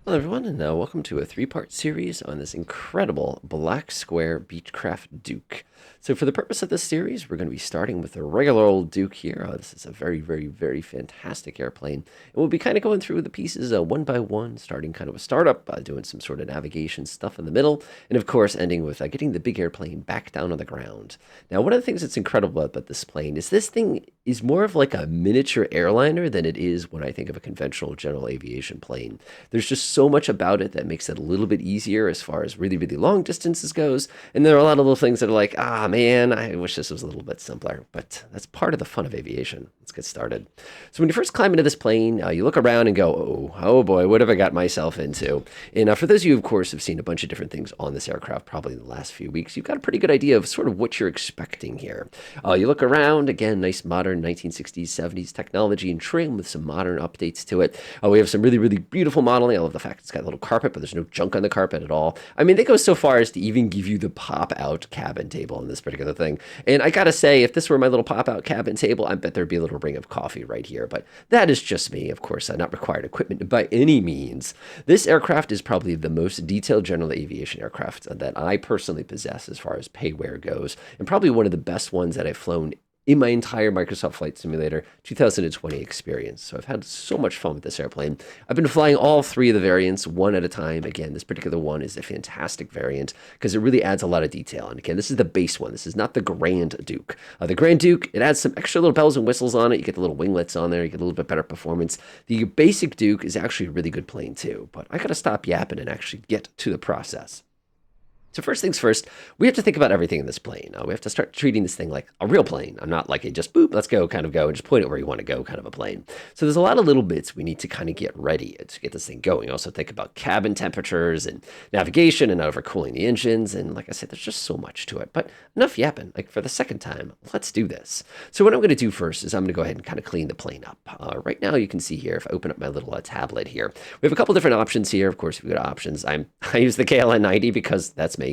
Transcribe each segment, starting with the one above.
Hello, everyone, and welcome to a three-part series on this incredible black square Beechcraft Duke. So for the purpose of this series, we're going to be starting with a regular old Duke here. This is a very, very, very fantastic airplane. And we'll be kind of going through the pieces one by one, starting kind of a startup, doing some sort of navigation stuff in the middle, and of course ending with getting the big airplane back down on the ground. Now, one of the things that's incredible about this plane is this thing is more of like a miniature airliner than it is when I think of a conventional general aviation plane. There's just so much about it that makes it a little bit easier as far as really, really long distances goes. And there are a lot of little things that are like, man, I wish this was a little bit simpler. But that's part of the fun of aviation. Let's get started. So when you first climb into this plane, you look around and go, oh boy, what have I got myself into? And for those of you, of course, have seen a bunch of different things on this aircraft probably in the last few weeks, you've got a pretty good idea of sort of what you're expecting here. You look around, again, nice modern 1960s, 70s technology and trim with some modern updates to it. We have some really, really beautiful modeling. I love the fact it's got a little carpet, but there's no junk on the carpet at all. I mean, they go so far as to even give you the pop-out cabin table in this particular thing. And I gotta say, if this were my little pop-out cabin table, I bet there'd be a little ring of coffee right here. But that is just me, of course, not required equipment by any means. This aircraft is probably the most detailed general aviation aircraft that I personally possess as far as paywear goes, and probably one of the best ones that I've flown in my entire Microsoft Flight Simulator 2020 experience. So I've had so much fun with this airplane. I've been flying all three of the variants one at a time. Again, this particular one is a fantastic variant because it really adds a lot of detail. And again, this is the base one. This is not the Grand Duke. The Grand Duke, it adds some extra little bells and whistles on it. You get the little winglets on there. You get a little bit better performance. The basic Duke is actually a really good plane too. But I got to stop yapping and actually get to the process. So first things first, we have to think about everything in this plane. We have to start treating this thing like a real plane. I'm not like a just boop, let's go kind of go and just point it where you want to go kind of a plane. So there's a lot of little bits we need to kind of get ready to get this thing going. Also think about cabin temperatures and navigation and not overcooling the engines. And like I said, there's just so much to it. But enough yapping. Like for the second time, let's do this. So what I'm going to do first is I'm going to go ahead and kind of clean the plane up. Right now you can see here, if I open up my little tablet here, we have a couple different options here. Of course, we've got options. I use the KLN 90 because that's me.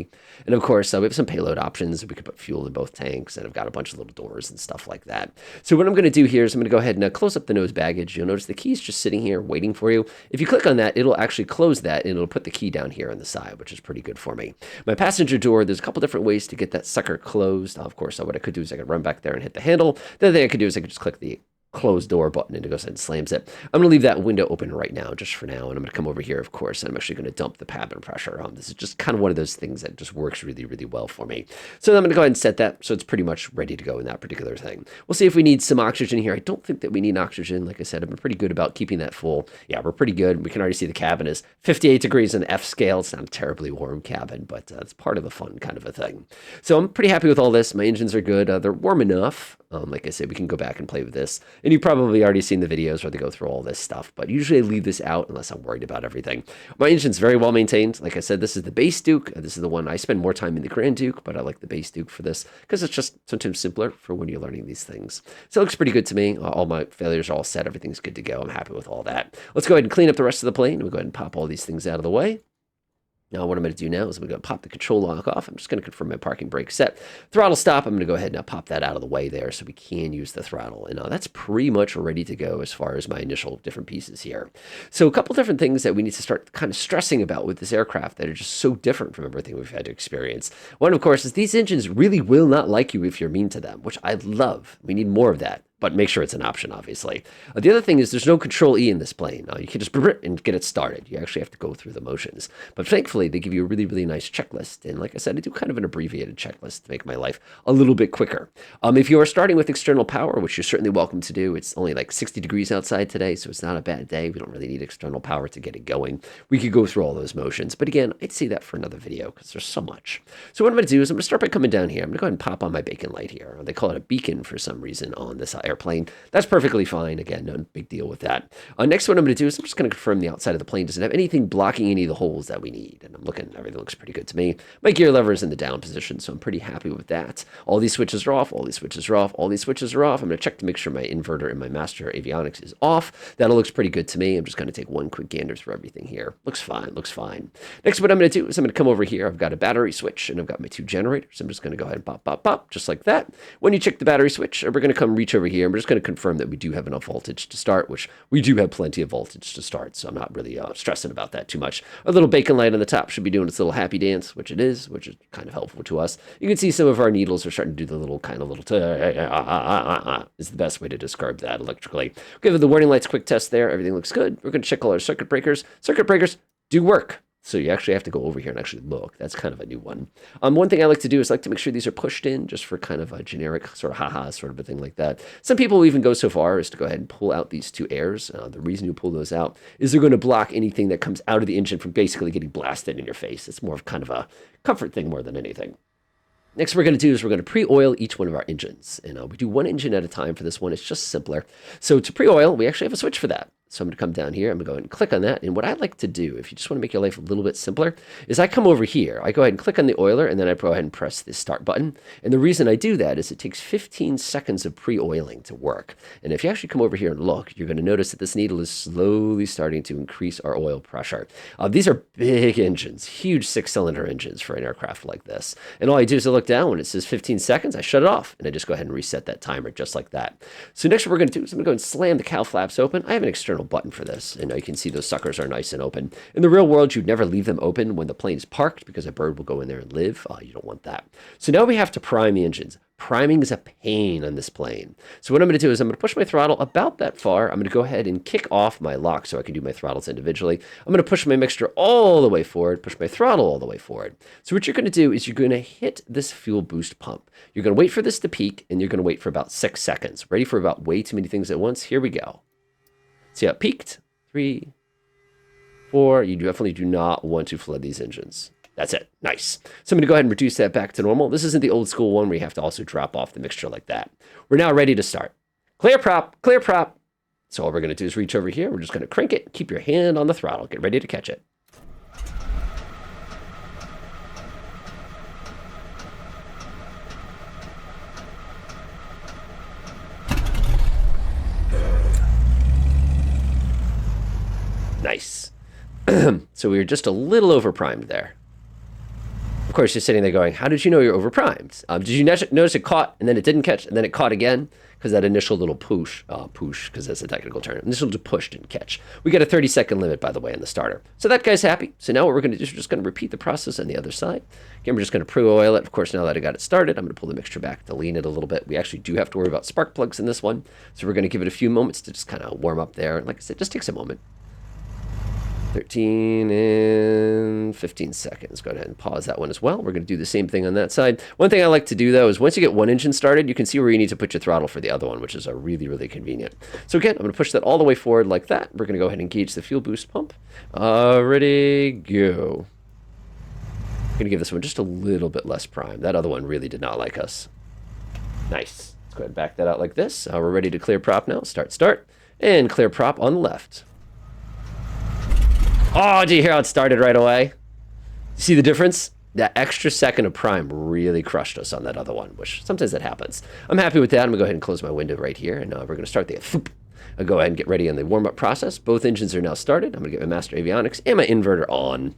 And of course, we have some payload options. We can put fuel in both tanks, and I've got a bunch of little doors and stuff like that. So what I'm going to do here is I'm going to go ahead and close up the nose baggage. You'll notice the key is just sitting here waiting for you. If you click on that, it'll actually close that, and it'll put the key down here on the side, which is pretty good for me. My passenger door, there's a couple different ways to get that sucker closed. Of course, what I could do is I could run back there and hit the handle. The other thing I could do is I could just click the close door button and it goes ahead and slams it. I'm going to leave that window open right now, just for now, and I'm going to come over here, of course, and I'm actually going to dump the cabin pressure. This is just kind of one of those things that just works really, really well for me. So I'm going to go ahead and set that so it's pretty much ready to go in that particular thing. We'll see if we need some oxygen here. I don't think that we need oxygen. Like I said, I've been pretty good about keeping that full. Yeah, we're pretty good. We can already see the cabin is 58 degrees on the F scale. It's not a terribly warm cabin, but it's part of the fun kind of a thing. So I'm pretty happy with all this. My engines are good. They're warm enough. Like I said, we can go back and play with this. And you've probably already seen the videos where they go through all this stuff, but usually I leave this out unless I'm worried about everything. My engine's very well maintained. Like I said, this is the base Duke. This is the one I spend more time in the Grand Duke, but I like the base Duke for this because it's just sometimes simpler for when you're learning these things. So it looks pretty good to me. All my failures are all set. Everything's good to go. I'm happy with all that. Let's go ahead and clean up the rest of the plane. We'll go ahead and pop all these things out of the way. Now what I'm going to do now is I'm going to pop the control lock off. I'm just going to confirm my parking brake set. Throttle stop, I'm going to go ahead and pop that out of the way there so we can use the throttle. And that's pretty much ready to go as far as my initial different pieces here. So a couple different things that we need to start kind of stressing about with this aircraft that are just so different from everything we've had to experience. One, of course, is these engines really will not like you if you're mean to them, which I love. We need more of that. But make sure it's an option, obviously. The other thing is there's no Control E in this plane. You can just and get it started. You actually have to go through the motions. But thankfully, they give you a really, really nice checklist. And like I said, I do kind of an abbreviated checklist to make my life a little bit quicker. If you are starting with external power, which you're certainly welcome to do, it's only like 60 degrees outside today, so it's not a bad day. We don't really need external power to get it going. We could go through all those motions. But again, I'd see that for another video because there's so much. So what I'm going to do is I'm going to start by coming down here. I'm going to go ahead and pop on my beacon light here. They call it a beacon for some reason on this airplane. That's perfectly fine. Again, no big deal with that. Next, what I'm going to do is I'm just going to confirm the outside of the plane doesn't have anything blocking any of the holes that we need. And I'm looking, everything looks pretty good to me. My gear lever is in the down position, so I'm pretty happy with that. All these switches are off. All these switches are off. All these switches are off. I'm going to check to make sure my inverter in my master avionics is off. That looks pretty good to me. I'm just going to take one quick gander through everything here. Looks fine. Looks fine. Next, what I'm going to do is I'm going to come over here. I've got a battery switch, and I've got my two generators. I'm just going to go ahead and pop, pop, pop, just like that. When you check the battery switch, we're going to come reach over here here. And we're just going to confirm that we do have enough voltage to start, which we do have plenty of voltage to start. So I'm not really stressing about that too much. Our little bacon light on the top should be doing its little happy dance, which it is, which is kind of helpful to us. You can see some of our needles are starting to do the little is the best way to describe that electrically. Give the warning lights quick test there. Everything looks good. We're going to check all our circuit breakers. Circuit breakers do work. So you actually have to go over here and actually look. That's kind of a new one. One thing I like to do is like to make sure these are pushed in just for kind of a generic sort of haha sort of a thing like that. Some people will even go so far as to go ahead and pull out these two airs. The reason you pull those out is they're going to block anything that comes out of the engine from basically getting blasted in your face. It's more of kind of a comfort thing more than anything. Next we're going to do is we're going to pre-oil each one of our engines. And we do one engine at a time for this one. It's just simpler. So to pre-oil, we actually have a switch for that. So I'm going to come down here. I'm going to go ahead and click on that. And what I like to do, if you just want to make your life a little bit simpler, is I come over here. I go ahead and click on the oiler, and then I go ahead and press the start button. And the reason I do that is it takes 15 seconds of pre-oiling to work. And if you actually come over here and look, you're going to notice that this needle is slowly starting to increase our oil pressure. These are big engines, huge 6-cylinder engines for an aircraft like this. And all I do is I look down when it says 15 seconds, I shut it off, and I just go ahead and reset that timer just like that. So next what we're going to do is I'm going to go and slam the cowl flaps open. I have an external button for this, and you can see those suckers are nice and open. In the real world, you'd never leave them open when the plane is parked because a bird will go in there and live. You don't want that. So now we have to prime the engines. Priming is a pain on this plane. So what I'm going to do is I'm going to push my throttle about that far. I'm going to go ahead and kick off my lock so I can do my throttles individually. I'm going to push my mixture all the way forward, push my throttle all the way forward. So what you're going to do is you're going to hit this fuel boost pump. You're going to wait for this to peak, and you're going to wait for about 6 seconds. Ready for about way too many things at once? Here we go. See how it peaked? 3, 4. You definitely do not want to flood these engines. That's it. Nice. So I'm going to go ahead and reduce that back to normal. This isn't the old school one where you have to also drop off the mixture like that. We're now ready to start. Clear prop, clear prop. So all we're going to do is reach over here. We're just going to crank it. Keep your hand on the throttle. Get ready to catch it. Nice. So we were just a little overprimed there. Of course, you're sitting there going, how did you know you're overprimed? Did you notice it caught, and then it didn't catch, and then it caught again? Because that initial little push, because that's a technical term, initial push didn't catch. We got a 30-second limit, by the way, on the starter. So that guy's happy. So now what we're going to do is we're just going to repeat the process on the other side. Again, we're just going to pre-oil it. Of course, now that I got it started, I'm going to pull the mixture back to lean it a little bit. We actually do have to worry about spark plugs in this one. So we're going to give it a few moments to just kind of warm up there. Like I said, just takes a moment. 13 and 15 seconds. Go ahead and pause that one as well. We're going to do the same thing on that side. One thing I like to do, though, is once you get one engine started, you can see where you need to put your throttle for the other one, which is a really, really convenient. So again, I'm going to push that all the way forward like that. We're going to go ahead and engage the fuel boost pump. Ready, go. I'm going to give this one just a little bit less prime. That other one really did not like us. Nice. Let's go ahead and back that out like this. We're ready to clear prop now. Start, and clear prop on the left. Oh, do you hear how it started right away? See the difference? That extra second of prime really crushed us on that other one, which sometimes that happens. I'm happy with that. I'm going to go ahead and close my window right here, and we're going to start the I'll go ahead and get ready on the warm-up process. Both engines are now started. I'm going to get my master avionics and my inverter on.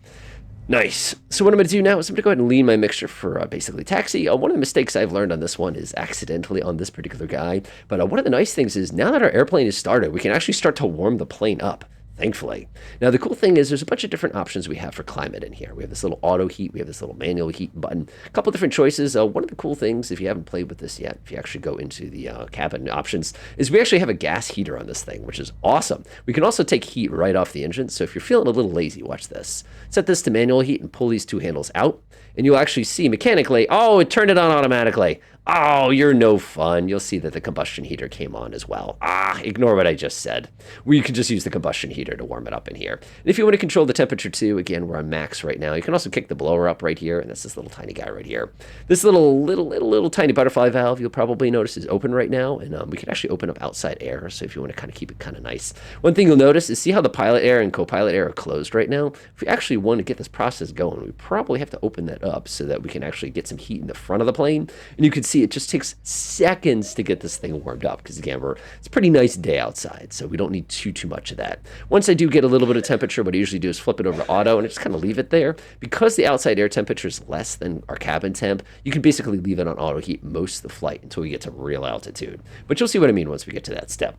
Nice. So what I'm going to do now is I'm going to go ahead and lean my mixture for basically taxi. One of the mistakes I've learned on this one is accidentally on this particular guy. But one of the nice things is now that our airplane is started, we can actually start to warm the plane up. Thankfully. Now, the cool thing is there's a bunch of different options we have for climate in here. We have this little auto heat. We have this little manual heat button. A couple different choices. One of the cool things, if you haven't played with this yet, if you actually go into the cabin options, is we actually have a gas heater on this thing, which is awesome. We can also take heat right off the engine. So if you're feeling a little lazy, watch this. Set this to manual heat and pull these two handles out. And you'll actually see mechanically, oh, it turned it on automatically. Oh, you're no fun. You'll see that the combustion heater came on as well. Ignore what I just said. We can just use the combustion heater to warm it up in here. And if you want to control the temperature too, again, we're on max right now. You can also kick the blower up right here, and that's this little tiny guy right here. This little tiny butterfly valve, you'll probably notice, is open right now, and we can actually open up outside air, so if you want to kind of keep it kind of nice. One thing you'll notice is see how the pilot air and co-pilot air are closed right now? If we actually want to get this process going, we probably have to open that up so that we can actually get some heat in the front of the plane. And you can see it just takes seconds to get this thing warmed up because, again, it's a pretty nice day outside, so we don't need too much of that. Once I do get a little bit of temperature, what I usually do is flip it over to auto and just kind of leave it there. Because the outside air temperature is less than our cabin temp, you can basically leave it on auto heat most of the flight until we get to real altitude. But you'll see what I mean once we get to that step.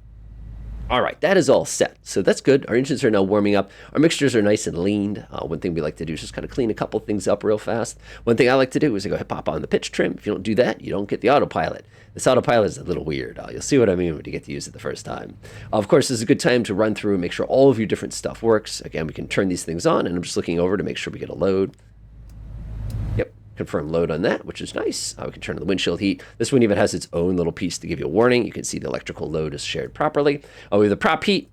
All right, that is all set. So that's good. Our engines are now warming up. Our mixtures are nice and leaned. One thing we like to do is just kind of clean a couple things up real fast. One thing I like to do is I go ahead and pop on the pitch trim. If you don't do that, you don't get the autopilot. This autopilot is a little weird. You'll see what I mean when you get to use it the first time. Of course, this is a good time to run through and make sure all of your different stuff works. Again, we can turn these things on, and I'm just looking over to make sure we get a load. Yep. Confirm load on that, which is nice. We can turn on the windshield heat. This one even has its own little piece to give you a warning. You can see the electrical load is shared properly. We have the prop heat.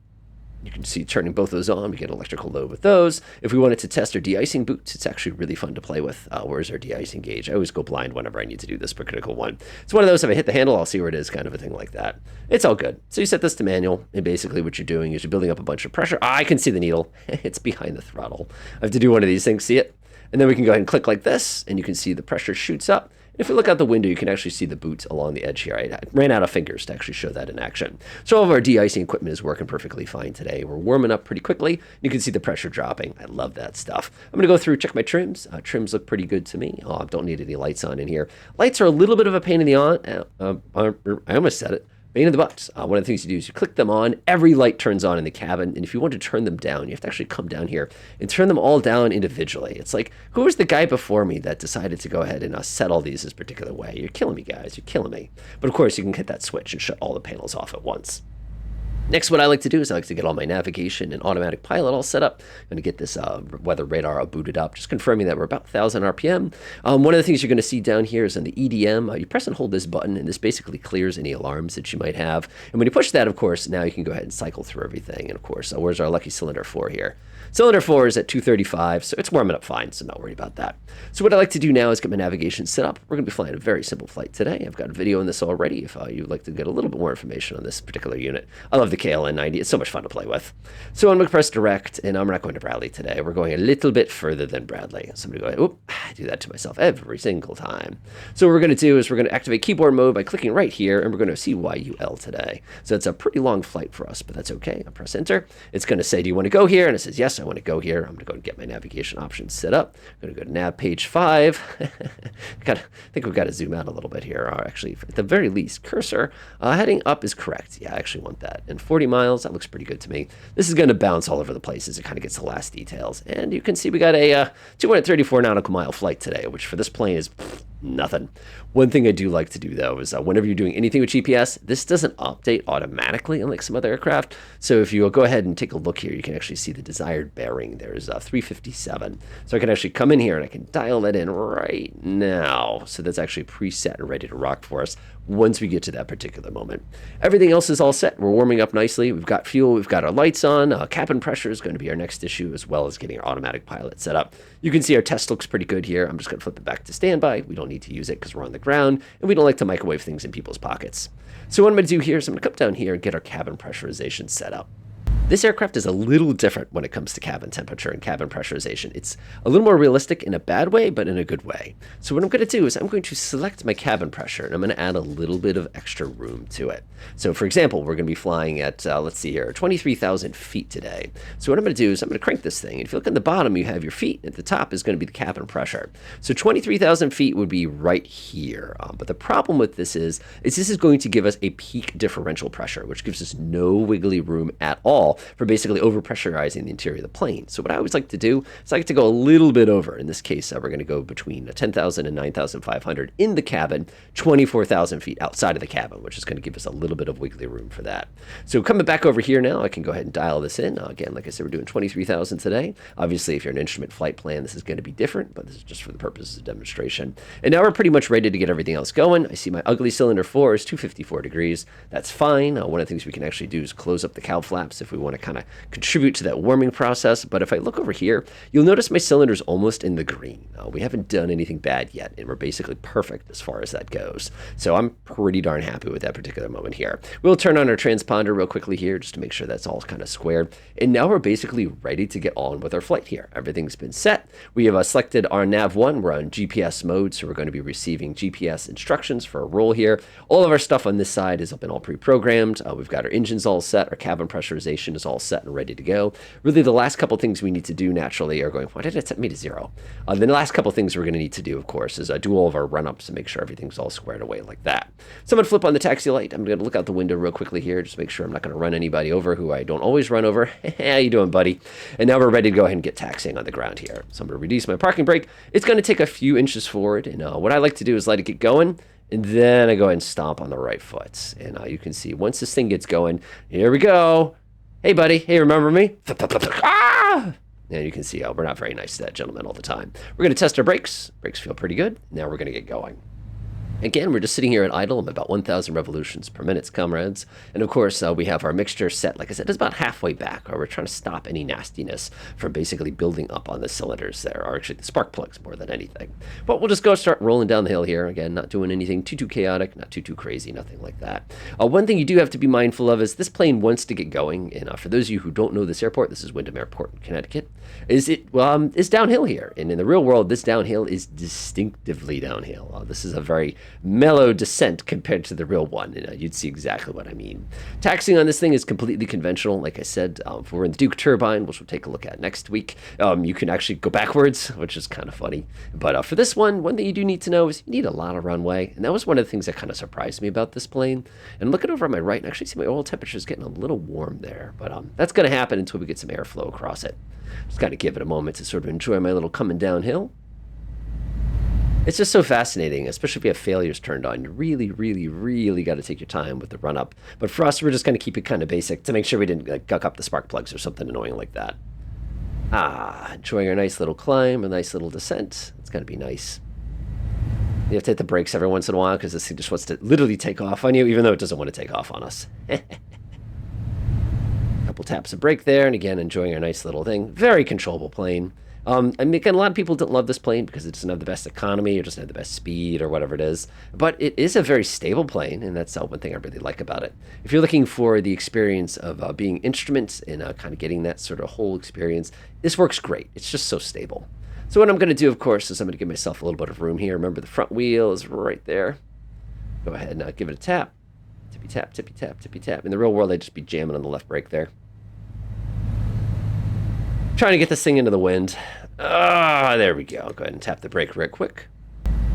You can see turning both those on, we get electrical load with those. If we wanted to test our de-icing boots, it's actually really fun to play with. Where's our de-icing gauge? I always go blind whenever I need to do this critical one. It's one of those, if I hit the handle, I'll see where it is, kind of a thing like that. It's all good. So you set this to manual, and basically what you're doing is you're building up a bunch of pressure. I can see the needle. It's behind the throttle. I have to do one of these things, see it? And then we can go ahead and click like this, and you can see the pressure shoots up. If you look out the window, you can actually see the boot along the edge here. I ran out of fingers to actually show that in action. So all of our de-icing equipment is working perfectly fine today. We're warming up pretty quickly. You can see the pressure dropping. I love that stuff. I'm going to go through, check my trims. Trims look pretty good to me. Don't need any lights on in here. Lights are a little bit of a pain in the on. I almost said it. Pain in the butt. One of the things you do is you click them on, every light turns on in the cabin, and if you want to turn them down, you have to actually come down here and turn them all down individually. It's like, who was the guy before me that decided to go ahead and set all these this particular way? You're killing me, guys. You're killing me. But of course, you can hit that switch and shut all the panels off at once. Next, what I like to do is I like to get all my navigation and automatic pilot all set up. I'm going to get this weather radar booted up, just confirming that we're about 1,000 RPM. One of the things you're going to see down here is in the EDM, you press and hold this button, and this basically clears any alarms that you might have. And when you push that, of course, now you can go ahead and cycle through everything. And of course, where's our lucky cylinder 4 here? Cylinder 4 is at 235, so it's warming up fine, so not worried about that. So what I like to do now is get my navigation set up. We're going to be flying a very simple flight today. I've got a video on this already if you'd like to get a little bit more information on this particular unit. I love the KLN 90. It's so much fun to play with. So I'm going to press direct, and I'm not going to Bradley today. We're going a little bit further than Bradley. So I'm going to go ahead. I do that to myself every single time. So what we're going to do is we're going to activate keyboard mode by clicking right here, and we're going to CYUL today. So it's a pretty long flight for us, but that's okay. I'll press enter. It's going to say, do you want to go here? And it says, yes, I want to go here. I'm going to go and get my navigation options set up. I'm going to go to nav page 5. I think we've got to zoom out a little bit here. Actually, at the very least, cursor heading up is correct. Yeah, I actually want that. And 40 miles, that looks pretty good to me. This is going to bounce all over the place as it kind of gets the last details. And you can see we got a 234 nautical mile flight today, which for this plane is nothing. One thing I do like to do, though, is whenever you're doing anything with GPS, this doesn't update automatically, unlike some other aircraft. So if you go ahead and take a look here, you can actually see the desired bearing. There's 357. So I can actually come in here and I can dial that in right now. So that's actually preset and ready to rock for us once we get to that particular moment. Everything else is all set. We're warming up nicely. We've got fuel. We've got our lights on. Cabin pressure is going to be our next issue, as well as getting our automatic pilot set up. You can see our test looks pretty good here. I'm just going to flip it back to standby. We don't need to use it because we're on the ground, and we don't like to microwave things in people's pockets. So what I'm going to do here is I'm going to come down here and get our cabin pressurization set up. This aircraft is a little different when it comes to cabin temperature and cabin pressurization. It's a little more realistic in a bad way, but in a good way. So what I'm going to do is I'm going to select my cabin pressure, and I'm going to add a little bit of extra room to it. So for example, we're going to be flying at, let's see here, 23,000 feet today. So what I'm going to do is I'm going to crank this thing. And if you look at the bottom, you have your feet. At the top is going to be the cabin pressure. So 23,000 feet would be right here. But the problem with this is this is going to give us a peak differential pressure, which gives us no wiggly room at all for basically overpressurizing the interior of the plane. So what I always like to do is I like to go a little bit over. In this case, we're going to go between 10,000 and 9,500 in the cabin, 24,000 feet outside of the cabin, which is going to give us a little bit of wiggly room for that. So coming back over here now, I can go ahead and dial this in. Again, like I said, we're doing 23,000 today. Obviously, if you're an instrument flight plan, this is going to be different, but this is just for the purposes of demonstration. And now we're pretty much ready to get everything else going. I see my ugly cylinder 4 is 254 degrees. That's fine. One of the things we can actually do is close up the cowl flaps if we want want to kind of contribute to that warming process. But if I look over here, you'll notice my cylinder's almost in the green. We haven't done anything bad yet, and we're basically perfect as far as that goes. So I'm pretty darn happy with that particular moment here. We'll turn on our transponder real quickly here just to make sure that's all kind of squared. And now we're basically ready to get on with our flight here. Everything's been set. We have selected our nav1. We're on GPS mode, so we're going to be receiving GPS instructions for a roll here. All of our stuff on this side has been all pre-programmed. We've got our engines all set. Our cabin pressurization is all set and ready to go. Really, the last couple things we need to do naturally are going, why did it set me to 0? The last couple things we're going to need to do, of course, is do all of our run-ups and make sure everything's all squared away like that. So I'm going to flip on the taxi light. I'm going to look out the window real quickly here, just make sure I'm not going to run anybody over who I don't always run over. How you doing, buddy? And now we're ready to go ahead and get taxiing on the ground here. So I'm going to reduce my parking brake. It's going to take a few inches forward, and what I like to do is let it get going, and then I go ahead and stomp on the right foot. And you can see once this thing gets going, here we go. Hey, buddy. Hey, remember me? Ah! And you can see we're not very nice to that gentleman all the time. We're going to test our brakes. Brakes feel pretty good. Now we're going to get going. Again, we're just sitting here at idle. I'm about 1,000 revolutions per minute, comrades. And of course, we have our mixture set, like I said, it's about halfway back. We're trying to stop any nastiness from basically building up on the cylinders there, or actually the spark plugs more than anything. But we'll just go start rolling down the hill here. Again, not doing anything too chaotic, not too crazy, nothing like that. One thing you do have to be mindful of is this plane wants to get going. And for those of you who don't know this airport, this is Wyndham Airport in Connecticut, is downhill here. And in the real world, this downhill is distinctively downhill. This is a very mellow descent compared to the real one. You'd see exactly what I mean. Taxiing on this thing is completely conventional. Like I said, if we're in the Duke turbine, which we'll take a look at next week, you can actually go backwards, which is kind of funny. But for this one thing you do need to know is you need a lot of runway. And that was one of the things that kind of surprised me about this plane. And looking over on my right, and actually see my oil temperature is getting a little warm there. But that's going to happen until we get some airflow across it. Just got to give it a moment to sort of enjoy my little coming downhill. It's just so fascinating, especially if you have failures turned on. You really got to take your time with the run-up. But for us, we're just going to keep it kind of basic to make sure we didn't guck up the spark plugs or something annoying like that. Enjoying our nice little climb, a nice little descent. It's going to be nice. You have to hit the brakes every once in a while because this thing just wants to literally take off on you, even though it doesn't want to take off on us. Couple taps of brake there, and again, enjoying our nice little thing. Very controllable plane. Again, a lot of people don't love this plane because it doesn't have the best economy or doesn't have the best speed or whatever it is. But it is a very stable plane, and that's one thing I really like about it. If you're looking for the experience of being instruments and kind of getting that sort of whole experience, this works great. It's just so stable. So what I'm going to do, of course, is I'm going to give myself a little bit of room here. Remember, the front wheel is right there. Go ahead and give it a tap. Tippy tap, tippy tap, tippy tap. In the real world, I'd just be jamming on the left brake there. Trying to get this thing into the wind. There we go. Go ahead and tap the brake real quick.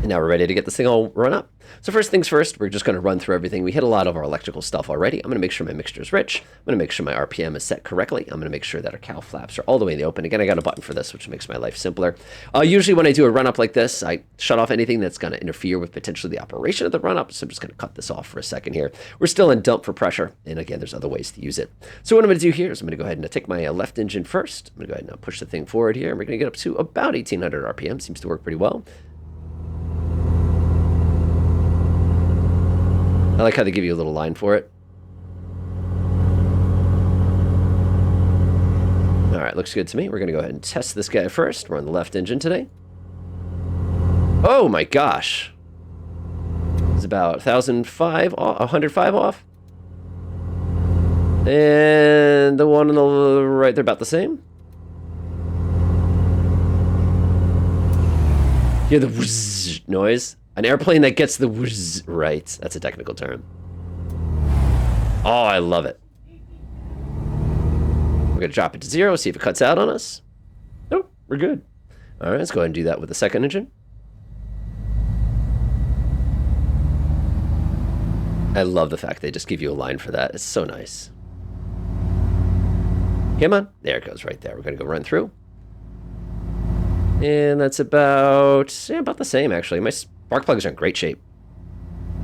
And now we're ready to get this thing all run up. So first things first, we're just going to run through everything. We hit a lot of our electrical stuff already. I'm going to make sure my mixture is rich. I'm going to make sure my RPM is set correctly. I'm going to make sure that our cowl flaps are all the way in the open. Again, I got a button for this, which makes my life simpler. Usually when I do a run-up like this, I shut off anything that's going to interfere with potentially the operation of the run-up. So I'm just going to cut this off for a second here. We're still in dump for pressure. And again, there's other ways to use it. So what I'm going to do here is I'm going to go ahead and take my left engine first. I'm going to go ahead and push the thing forward here. And we're going to get up to about 1,800 RPM. Seems to work pretty well. I like how they give you a little line for it. All right, looks good to me. We're going to go ahead and test this guy first. We're on the left engine today. Oh my gosh. It's about 105 off. And the one on the right, they're about the same. You hear the whoosh noise? An airplane that gets the whoosh right. That's a technical term. Oh, I love it. We're going to drop it to 0, see if it cuts out on us. Nope, we're good. All right, let's go ahead and do that with the second engine. I love the fact they just give you a line for that. It's so nice. Come on. There it goes right there. We're going to go run through. And that's about the same, actually. My spark plugs are in great shape.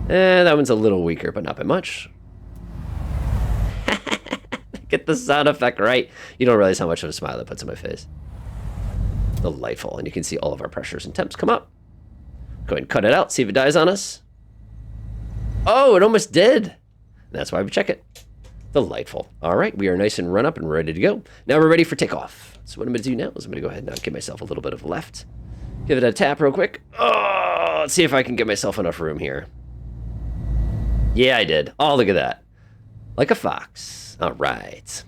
And that one's a little weaker, but not by much. Get the sound effect right. You don't realize how much of a smile that puts on my face. Delightful. And you can see all of our pressures and temps come up. Go ahead and cut it out, see if it dies on us. Oh, it almost did. That's why we check it. Delightful. All right, we are nice and run up and ready to go. Now we're ready for takeoff. So what I'm going to do now is I'm going to go ahead and give myself a little bit of left. Give it a tap real quick. Oh, let's see if I can get myself enough room here. Yeah, I did. Oh, look at that. Like a fox. All right.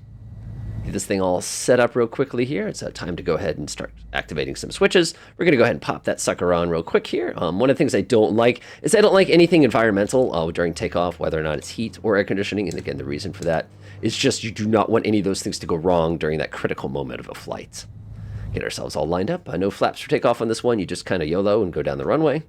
Get this thing all set up real quickly here. It's time to go ahead and start activating some switches. We're going to go ahead and pop that sucker on real quick here. One of the things I don't like is I don't like anything environmental during takeoff, whether or not it's heat or air conditioning. And again, the reason for that is just you do not want any of those things to go wrong during that critical moment of a flight. Get ourselves all lined up. No flaps for takeoff on this one. You just kind of YOLO and go down the runway.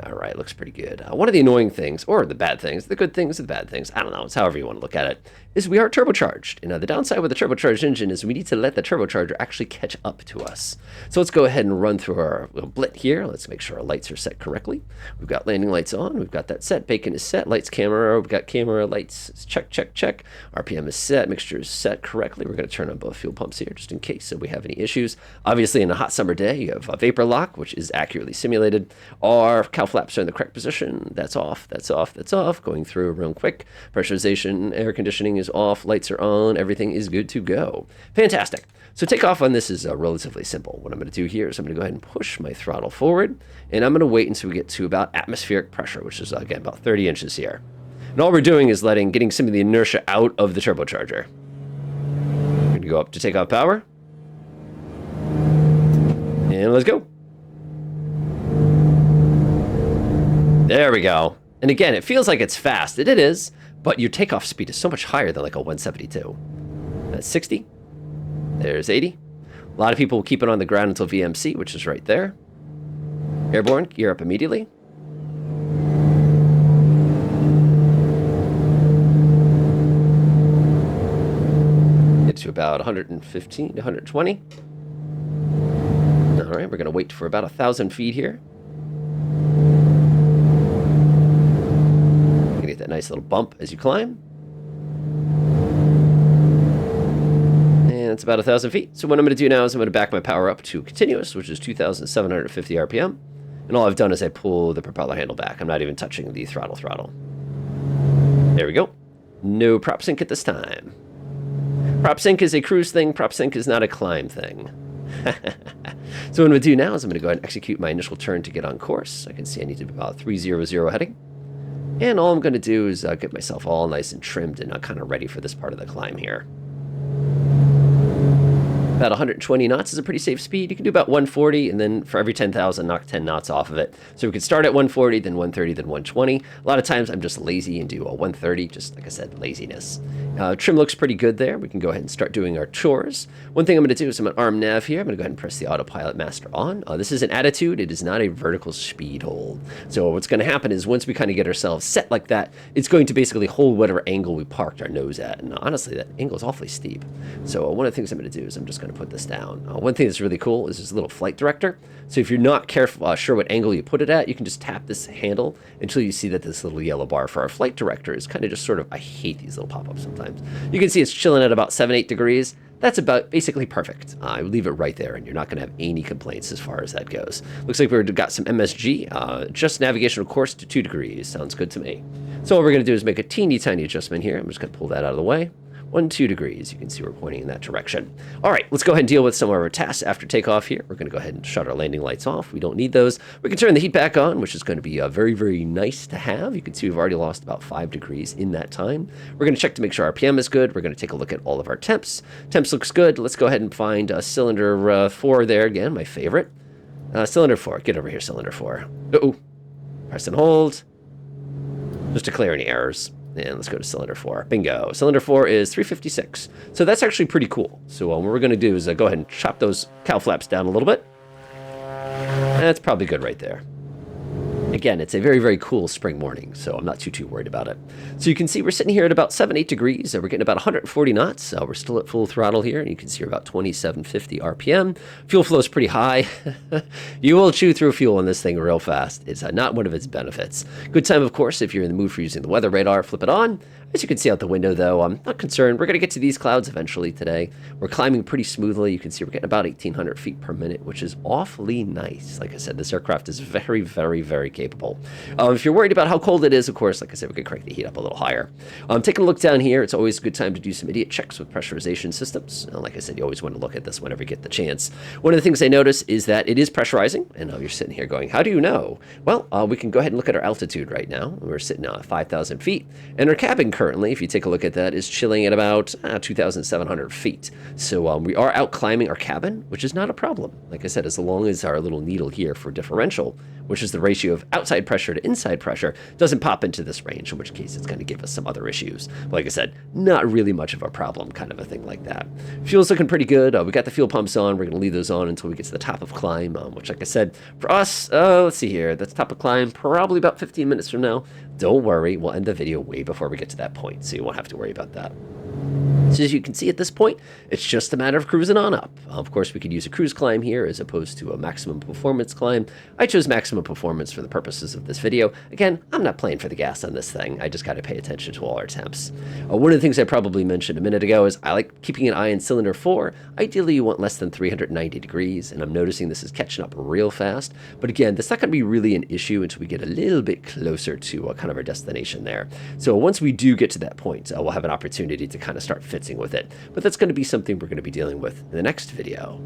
All right, looks pretty good. One of the annoying things, or the bad things, the good things, the bad things, I don't know, it's however you want to look at it, is we are turbocharged. And the downside with the turbocharged engine is we need to let the turbocharger actually catch up to us. So let's go ahead and run through our little blit here. Let's make sure our lights are set correctly. We've got landing lights on. We've got that set. Bacon is set. Lights, camera. We've got camera, lights. Check, check, check. RPM is set. Mixture is set correctly. We're going to turn on both fuel pumps here just in case we have any issues. Obviously, in a hot summer day, you have a vapor lock, which is accurately simulated. Our cow flaps are in the correct position. That's off. That's off. That's off. Going through real quick. Pressurization, air conditioning is off. Lights are on. Everything is good to go. Fantastic. So takeoff on this is relatively simple. What I'm going to do here is I'm going to go ahead and push my throttle forward, and I'm going to wait until we get to about atmospheric pressure, which is, again, about 30 inches here. And all we're doing is getting some of the inertia out of the turbocharger. We're going to go up to takeoff power. And let's go. There we go. And again, it feels like it's fast. It is, but your takeoff speed is so much higher than like a 172. That's 60. There's 80. A lot of people will keep it on the ground until VMC, which is right there. Airborne, gear up immediately. Get to about 115 to 120. All right, we're going to wait for about 1,000 feet here. Get that nice little bump as you climb. And it's about 1,000 feet. So what I'm going to do now is I'm going to back my power up to continuous, which is 2,750 RPM. And all I've done is I pull the propeller handle back. I'm not even touching the throttle. There we go. No prop sync at this time. Prop sync is a cruise thing. Prop sync is not a climb thing. So what I'm going to do now is I'm going to go ahead and execute my initial turn to get on course. I can see I need to be about 300 heading. And all I'm going to do is get myself all nice and trimmed and kind of ready for this part of the climb here. About 120 knots is a pretty safe speed. You can do about 140, and then for every 10,000, knock 10 knots off of it. So we could start at 140, then 130, then 120. A lot of times I'm just lazy and do a 130, just like I said, laziness. Trim looks pretty good there. We can go ahead and start doing our chores. One thing I'm going to do is I'm going to arm nav here. I'm going to go ahead and press the autopilot master on. This is an attitude. It is not a vertical speed hold. So what's going to happen is once we kind of get ourselves set like that, it's going to basically hold whatever angle we parked our nose at. And honestly, that angle is awfully steep. So one of the things I'm going to do is I'm just going to put this down. One thing that's really cool is this little flight director. So if you're not careful, sure what angle you put it at, you can just tap this handle until you see that this little yellow bar for our flight director is kind of just sort of, I hate these little pop-ups sometimes. You can see it's chilling at about 7-8 degrees. That's about basically perfect. I would leave it right there, and you're not going to have any complaints as far as that goes. Looks like we've got some MSG, just navigational course to 2 degrees. Sounds good to me. So what we're going to do is make a teeny tiny adjustment here. I'm just going to pull that out of the way. 2 degrees. You can see we're pointing in that direction. All right, let's go ahead and deal with some of our tasks after takeoff here. We're going to go ahead and shut our landing lights off. We don't need those. We can turn the heat back on, which is going to be very, very nice to have. You can see we've already lost about 5 degrees in that time. We're going to check to make sure our RPM is good. We're going to take a look at all of our temps. Temps looks good. Let's go ahead and find cylinder 4 there again, my favorite. Cylinder 4. Get over here, cylinder 4. Uh-oh. Press and hold. Just to clear any errors. And let's go to cylinder 4. Bingo. Cylinder 4 is 356. So that's actually pretty cool. So what we're going to do is go ahead and chop those cow flaps down a little bit. That's probably good right there. Again, it's a very, very cool spring morning, so I'm not too worried about it. So you can see we're sitting here at about 7-8 degrees. We're getting about 140 knots. We're still at full throttle here, and you can see we're about 2750 RPM. Fuel flow is pretty high. You will chew through fuel on this thing real fast. It's not one of its benefits. Good time, of course, if you're in the mood for using the weather radar, flip it on. As you can see out the window, though, I'm not concerned. We're going to get to these clouds eventually today. We're climbing pretty smoothly. You can see we're getting about 1,800 feet per minute, which is awfully nice. Like I said, this aircraft is very, very, very capable. If you're worried about how cold it is, of course, like I said, we could crank the heat up a little higher. Taking a look down here, it's always a good time to do some idiot checks with pressurization systems. And like I said, you always want to look at this whenever you get the chance. One of the things I notice is that it is pressurizing. And you're sitting here going, how do you know? Well, we can go ahead and look at our altitude right now. We're sitting at 5,000 feet. And our cabin currently, if you take a look at that, is chilling at about 2,700 feet. So we are out climbing our cabin, which is not a problem. Like I said, as long as our little needle here for differential, which is the ratio of outside pressure to inside pressure, doesn't pop into this range, in which case it's going to give us some other issues. But like I said, not really much of a problem, kind of a thing like that. Fuel's looking pretty good. We got the fuel pumps on. We're going to leave those on until we get to the top of climb, which, like I said, for us, let's see here, that's top of climb probably about 15 minutes from now. Don't worry, we'll end the video way before we get to that point, so you won't have to worry about that. So as you can see at this point, it's just a matter of cruising on up. Of course, we could use a cruise climb here as opposed to a maximum performance climb. I chose maximum performance for the purposes of this video. Again, I'm not playing for the gas on this thing. I just got to pay attention to all our temps. One of the things I probably mentioned a minute ago is I like keeping an eye on cylinder 4. Ideally, you want less than 390 degrees, and I'm noticing this is catching up real fast. But again, that's not going to be really an issue until we get a little bit closer to kind of our destination there. So once we do get to that point, we'll have an opportunity to kind of start fitzing with it. But that's going to be something we're going to be dealing with in the next video.